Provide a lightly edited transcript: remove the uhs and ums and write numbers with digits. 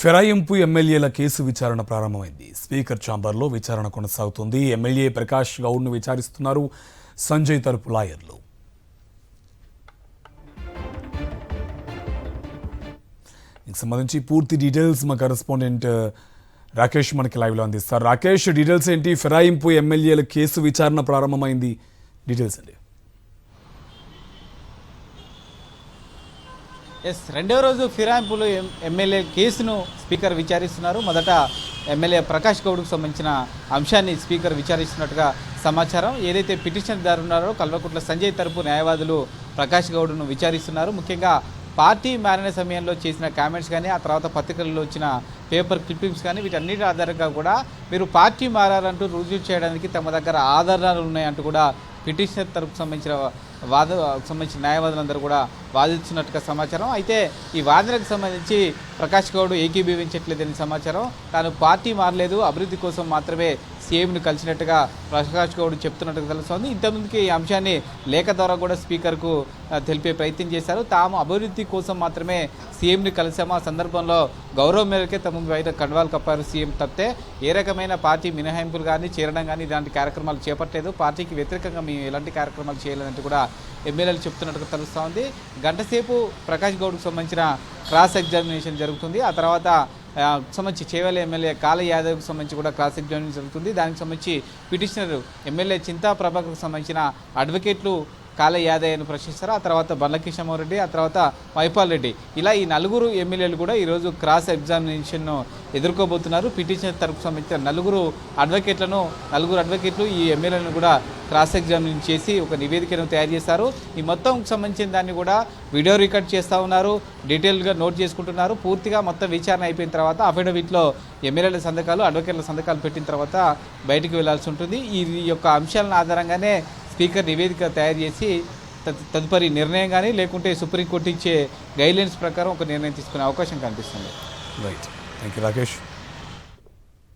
ఫిరాయింపు ఎమ్మెల్యేల కేసు విచారణ ప్రారంభమైంది. స్పీకర్ ఛాంబర్లో విచారణ కొనసాగుతుంది. ఎమ్మెల్యే ప్రకాష్ గౌడ్ను విచారిస్తున్నారు సంజయ్ తరపు లాయర్లు. దీనికి సంబంధించి పూర్తి డీటెయిల్స్ మా కరెస్పాండెంట్ రాకేష్ మనకి లైవ్లో అందిస్తారు. రాకేష్, డీటెయిల్స్ ఏంటి? ఫిరాయింపు ఎమ్మెల్యేల కేసు విచారణ ప్రారంభమైంది, డీటెయిల్స్ అండి. రెండవ రోజు ఫిరాయింపులు ఎమ్మెల్యే కేసును స్పీకర్ విచారిస్తున్నారు. మొదట ఎమ్మెల్యే ప్రకాష్ గౌడ్కు సంబంధించిన అంశాన్ని స్పీకర్ విచారిస్తున్నట్టుగా సమాచారం. ఏదైతే పిటిషన్దారు ఉన్నారో కల్వకుంట్ల సంజయ్ తరపు న్యాయవాదులు ప్రకాష్ గౌడ్ను విచారిస్తున్నారు. ముఖ్యంగా పార్టీ మారిన సమయంలో చేసిన కామెంట్స్ కానీ, ఆ తర్వాత పత్రికల్లో వచ్చిన పేపర్ క్లిప్పింగ్స్ కానీ, వీటన్నిటి ఆధారంగా కూడా మీరు పార్టీ మారాలంటూ రుజువు చేయడానికి తమ దగ్గర ఆధారాలు ఉన్నాయంటూ కూడా పిటిషనర్ తరపుకు సంబంధించిన న్యాయవాదులందరూ కూడా వాదించినట్టుగా సమాచారం. అయితే ఈ వాదనకు సంబంధించి ప్రకాష్ గౌడ్ ఏకీభవించట్లేదని సమాచారం. తాను పార్టీ మారలేదు, అభివృద్ధి కోసం మాత్రమే సీఎంను కలిసినట్టుగా ప్రకాష్ గౌడ్ చెప్తున్నట్టుగా తెలుస్తోంది. ఇంతకుముందుకి ఈ అంశాన్ని లేఖ ద్వారా కూడా స్పీకర్కు తెలిపే ప్రయత్నం చేశారు. తాము అభివృద్ధి కోసం మాత్రమే సీఎంని కలిసాము, ఆ సందర్భంలో గౌరవం మేరకే తమ బయట కండువాలు కప్పారు సీఎం తప్పితే ఏ రకమైన పార్టీ మినహాయింపులు కానీ చేరడం కానీ ఇలాంటి కార్యక్రమాలు చేపట్టలేదు, పార్టీకి వ్యతిరేకంగా మేము ఎలాంటి కార్యక్రమాలు చేయలేదంటూ కూడా ఎమ్మెల్యేలు చెప్తున్నట్టుగా తెలుస్తూ ఉంది. గంటసేపు ప్రకాష్ గౌడ్కు సంబంధించిన క్రాస్ ఎగ్జామినేషన్ జరుగుతుంది. ఆ తర్వాత సంబంధించి చేవెళ్ళ ఎమ్మెల్యే కాళ యాదవ్కి సంబంధించి కూడా క్రాస్ ఎగ్జామినేషన్ జరుగుతుంది. దానికి సంబంధించి పిటిషనర్ ఎమ్మెల్యే చింతా ప్రభాకర్కు సంబంధించిన అడ్వకేట్లు కాళ యాదయ్యను ప్రశ్నిస్తారు. ఆ తర్వాత బండ్లకిషన్మోహన్ రెడ్డి, ఆ తర్వాత మైపాల్ రెడ్డి, ఇలా ఈ నలుగురు ఎమ్మెల్యేలు కూడా ఈరోజు క్రాస్ ఎగ్జామినేషన్ను ఎదుర్కోబోతున్నారు. పిటిషన్ తరపుకు సంబంధించిన నలుగురు అడ్వకేట్లు ఈ ఎమ్మెల్యేలను కూడా క్రాస్ ఎగ్జామినేషన్ చేసి ఒక నివేదికను తయారు చేస్తారు. ఈ మొత్తం సంబంధించిన దాన్ని కూడా వీడియో రికార్డ్ చేస్తూ ఉన్నారు, డీటెయిల్గా నోట్ చేసుకుంటున్నారు. పూర్తిగా మొత్తం విచారణ అయిపోయిన తర్వాత అఫిడవిట్లో ఎమ్మెల్యేల సంతకాలు, అడ్వకేట్ల సంతకాలు పెట్టిన తర్వాత బయటికి వెళ్లాల్సి ఉంటుంది. ఈ యొక్క అంశాలను ఆధారంగానే స్పీకర్ నివేదిక తయారు చేసి తదుపరి నిర్ణయం కానీ లేకుంటే సుప్రీంకోర్టు ఇచ్చే గైడ్లైన్స్ ప్రకారం ఒక నిర్ణయం తీసుకునే అవకాశం కనిపిస్తుంది. Right, thank you Rakesh.